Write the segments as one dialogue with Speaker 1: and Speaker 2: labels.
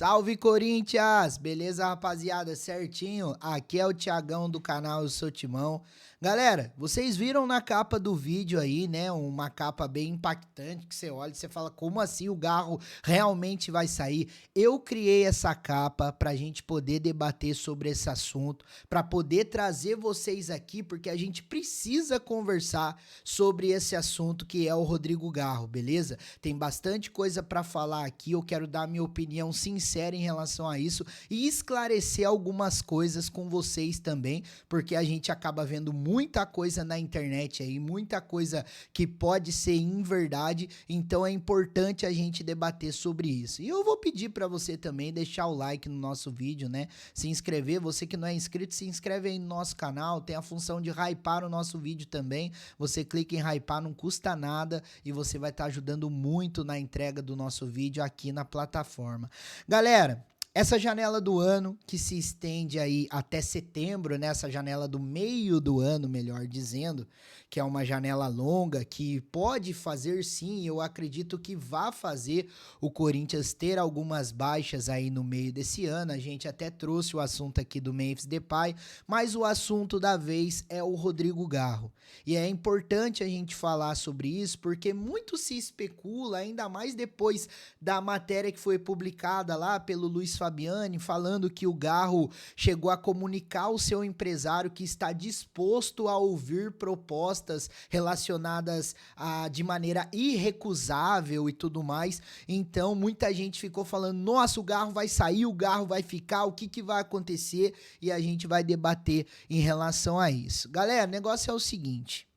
Speaker 1: Salve Corinthians! Beleza, rapaziada? Certinho? Aqui é o Thiagão do canal Eu Sou Timão. Galera, vocês viram na capa do vídeo aí, né? Uma capa bem impactante que você olha e você fala, como assim o Garro realmente vai sair? Eu criei essa capa pra gente poder debater sobre esse assunto, pra poder trazer vocês aqui, porque a gente precisa conversar sobre esse assunto que é o Rodrigo Garro, beleza? Tem bastante coisa pra falar aqui, eu quero dar minha opinião sincera em relação a isso e esclarecer algumas coisas com vocês também, porque a gente acaba vendo muita coisa na internet aí, muita coisa que pode ser inverdade, então é importante a gente debater sobre isso. E eu vou pedir para você também deixar o like no nosso vídeo, né? Se inscrever, você que não é inscrito, se inscreve aí no nosso canal, tem a função de hypar o nosso vídeo também. Você clica em hypar, não custa nada e você vai estar ajudando muito na entrega do nosso vídeo aqui na plataforma. Galera, essa janela do ano que se estende aí até setembro, né? Essa janela do meio do ano, melhor dizendo, que é uma janela longa que pode fazer sim, eu acredito que vai fazer o Corinthians ter algumas baixas aí no meio desse ano. A gente até trouxe o assunto aqui do Memphis Depay, mas o assunto da vez é o Rodrigo Garro. E é importante a gente falar sobre isso porque muito se especula, ainda mais depois da matéria que foi publicada lá pelo Luiz Fabiani, falando que o Garro chegou a comunicar ao seu empresário que está disposto a ouvir propostas relacionadas de maneira irrecusável e tudo mais. Então, muita gente ficou falando, nossa, o Garro vai sair, o Garro vai ficar, o que vai acontecer? E a gente vai debater em relação a isso. Galera, o negócio é o seguinte,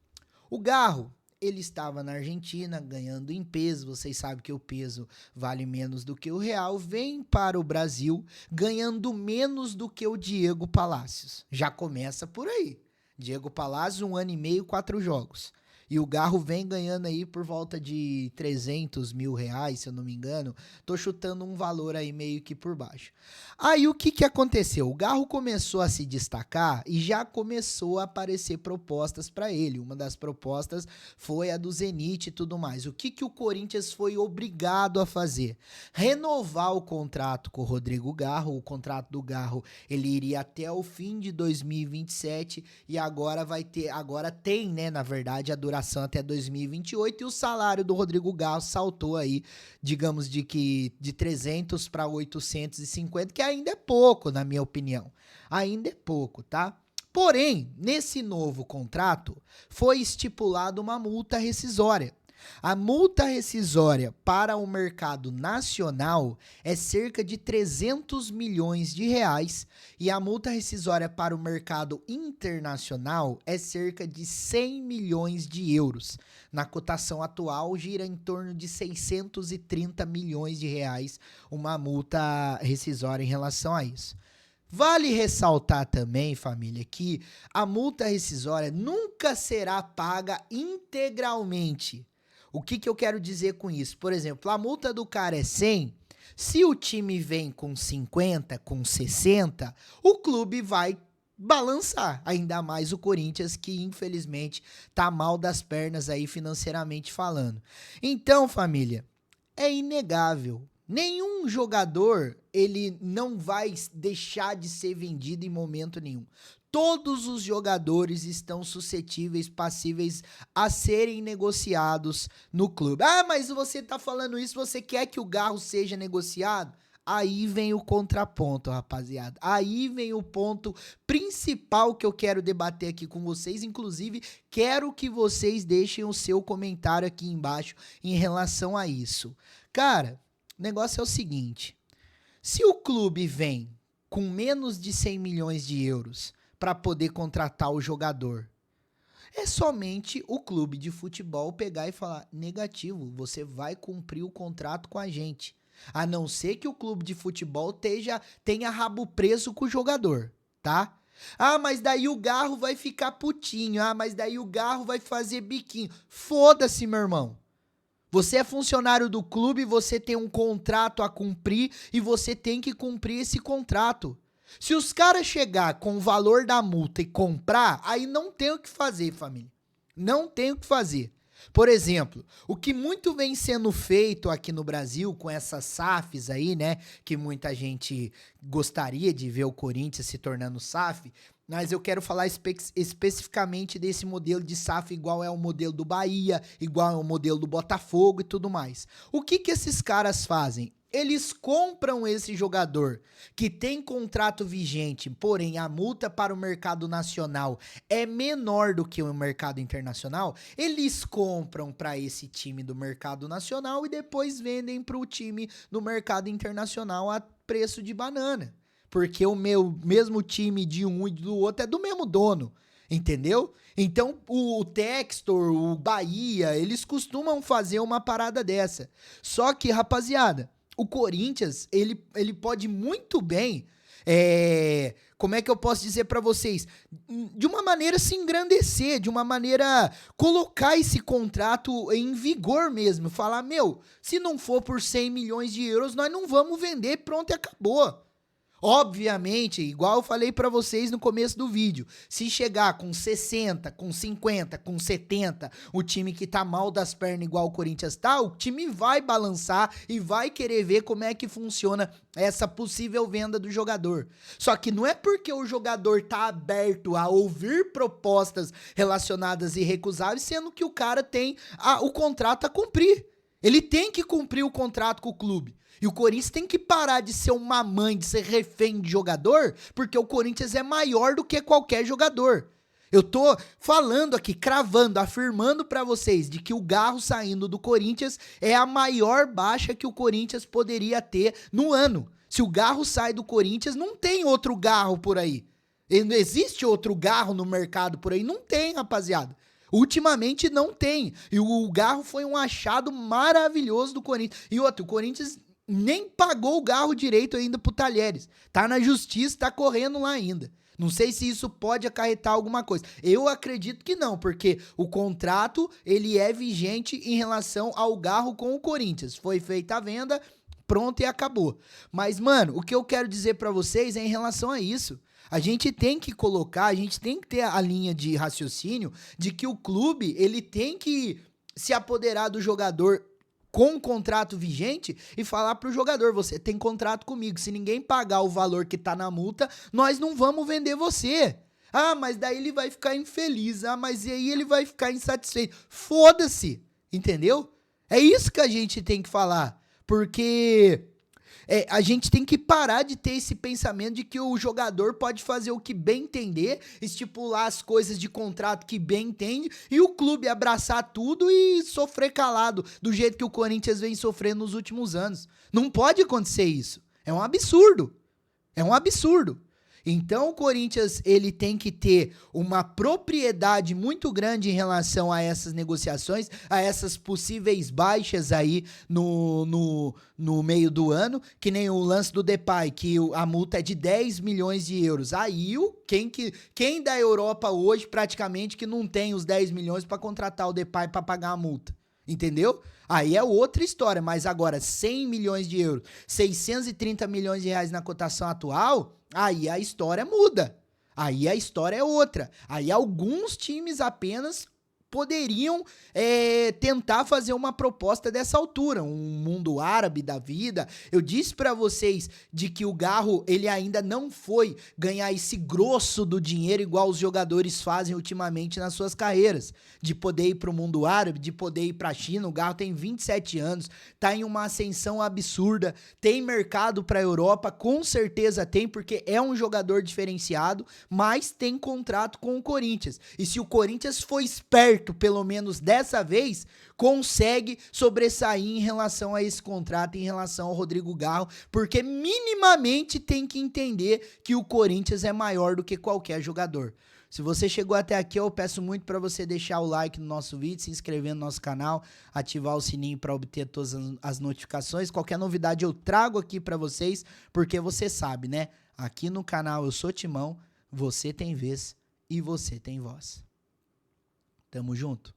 Speaker 1: o Garro, ele estava na Argentina ganhando em peso, vocês sabem que o peso vale menos do que o real, vem para o Brasil ganhando menos do que o Diego Palacios. Já começa por aí. Diego Palacios, 1 ano e meio, 4 jogos. E o Garro vem ganhando aí por volta de 300 mil reais, se eu não me engano. Tô chutando um valor aí meio que por baixo. Aí o que aconteceu? O Garro começou a se destacar e já começou a aparecer propostas para ele. Uma das propostas foi a do Zenit e tudo mais. O que o Corinthians foi obrigado a fazer? Renovar o contrato com o Rodrigo Garro. O contrato do Garro, ele iria até o fim de 2027 e agora tem, né, na verdade, a duração até 2028 e o salário do Rodrigo Garro saltou aí, digamos de 300 para 850, que ainda é pouco, na minha opinião. Ainda é pouco, tá? Porém, nesse novo contrato foi estipulada uma multa rescisória. A multa rescisória para o mercado nacional é cerca de 300 milhões de reais e a multa rescisória para o mercado internacional é cerca de 100 milhões de euros. Na cotação atual, gira em torno de 630 milhões de reais uma multa rescisória em relação a isso. Vale ressaltar também, família, que a multa rescisória nunca será paga integralmente. O que eu quero dizer com isso? Por exemplo, a multa do cara é 100, se o time vem com 50, com 60, o clube vai balançar, ainda mais o Corinthians, que infelizmente tá mal das pernas aí financeiramente falando. Então, família, é inegável. Nenhum jogador, ele não vai deixar de ser vendido em momento nenhum. Todos os jogadores estão suscetíveis, passíveis a serem negociados no clube. Ah, mas você tá falando isso, você quer que o Garro seja negociado? Aí vem o contraponto, rapaziada. Aí vem o ponto principal que eu quero debater aqui com vocês. Inclusive, quero que vocês deixem o seu comentário aqui embaixo em relação a isso. Cara, o negócio é o seguinte. Se o clube vem com menos de 100 milhões de euros para poder contratar o jogador, é somente o clube de futebol pegar e falar, negativo, você vai cumprir o contrato com a gente. A não ser que o clube de futebol tenha rabo preso com o jogador, tá? Ah, mas daí o Garro vai ficar putinho. Ah, mas daí o Garro vai fazer biquinho. Foda-se, meu irmão. Você é funcionário do clube, você tem um contrato a cumprir e você tem que cumprir esse contrato. Se os caras chegar com o valor da multa e comprar, aí não tem o que fazer, família. Não tem o que fazer. Por exemplo, o que muito vem sendo feito aqui no Brasil com essas SAFs aí, né, que muita gente gostaria de ver o Corinthians se tornando SAF, mas eu quero falar especificamente desse modelo de SAF igual é o modelo do Bahia, igual é o modelo do Botafogo e tudo mais. O que que esses caras fazem? Eles compram esse jogador que tem contrato vigente, porém a multa para o mercado nacional é menor do que o mercado internacional. Eles compram para esse time do mercado nacional e depois vendem para o time do mercado internacional a preço de banana. Porque o meu mesmo time de um e do outro é do mesmo dono. Entendeu? Então o Textor, o Bahia, eles costumam fazer uma parada dessa. Só que, rapaziada, o Corinthians, ele pode muito bem, como é que eu posso dizer pra vocês? De uma maneira se engrandecer, de uma maneira colocar esse contrato em vigor mesmo. Falar, meu, se não for por 100 milhões de euros, nós não vamos vender, pronto e acabou. Obviamente, igual eu falei pra vocês no começo do vídeo, se chegar com 60, com 50, com 70, o time que tá mal das pernas igual o Corinthians tá, o time vai balançar e vai querer ver como é que funciona essa possível venda do jogador. Só que não é porque o jogador tá aberto a ouvir propostas relacionadas e irrecusáveis, sendo que o cara tem o contrato a cumprir. Ele tem que cumprir o contrato com o clube. E o Corinthians tem que parar de ser uma mãe, de ser refém de jogador, porque o Corinthians é maior do que qualquer jogador. Eu tô falando aqui, cravando, afirmando pra vocês de que o Garro saindo do Corinthians é a maior baixa que o Corinthians poderia ter no ano. Se o Garro sai do Corinthians, não tem outro Garro por aí. Não existe outro Garro no mercado por aí? Não tem, rapaziada. Ultimamente não tem. E o Garro foi um achado maravilhoso do Corinthians. E outro, o Corinthians nem pagou o Garro direito ainda pro Talheres. Tá na justiça, tá correndo lá ainda. Não sei se isso pode acarretar alguma coisa. Eu acredito que não, porque o contrato, ele é vigente em relação ao Garro com o Corinthians. Foi feita a venda, pronto e acabou. Mas, mano, o que eu quero dizer pra vocês é em relação a isso. A gente tem que colocar, a gente tem que ter a linha de raciocínio de que o clube, ele tem que se apoderar do jogador com um contrato vigente e falar pro jogador, você tem contrato comigo, se ninguém pagar o valor que tá na multa, nós não vamos vender você. Ah, mas daí ele vai ficar infeliz, ah, mas aí ele vai ficar insatisfeito. Foda-se, entendeu? É isso que a gente tem que falar, porque a gente tem que parar de ter esse pensamento de que o jogador pode fazer o que bem entender, estipular as coisas de contrato que bem entende, e o clube abraçar tudo e sofrer calado, do jeito que o Corinthians vem sofrendo nos últimos anos. Não pode acontecer isso. É um absurdo. É um absurdo. Então o Corinthians, ele tem que ter uma propriedade muito grande em relação a essas negociações, a essas possíveis baixas aí no meio do ano, que nem o lance do Depay, que a multa é de 10 milhões de euros. Aí quem da Europa hoje praticamente que não tem os 10 milhões para contratar o Depay para pagar a multa? Entendeu? Aí é outra história, mas agora 100 milhões de euros, 630 milhões de reais na cotação atual, aí a história muda. Aí a história é outra. Aí alguns times apenas poderiam tentar fazer uma proposta dessa altura, um mundo árabe da vida. Eu disse pra vocês de que o Garro, ele ainda não foi ganhar esse grosso do dinheiro igual os jogadores fazem ultimamente nas suas carreiras, de poder ir pro mundo árabe, de poder ir pra China. O Garro tem 27 anos, tá em uma ascensão absurda, tem mercado pra Europa, com certeza tem, porque é um jogador diferenciado, mas tem contrato com o Corinthians. E se o Corinthians for esperto, pelo menos dessa vez, consegue sobressair em relação a esse contrato, em relação ao Rodrigo Garro, porque minimamente tem que entender que o Corinthians é maior do que qualquer jogador. Se você chegou até aqui, eu peço muito para você deixar o like no nosso vídeo, se inscrever no nosso canal, ativar o sininho para obter todas as notificações. Qualquer novidade eu trago aqui para vocês, porque você sabe, né? Aqui no canal Eu Sou Timão, você tem vez e você tem voz. Tamo junto.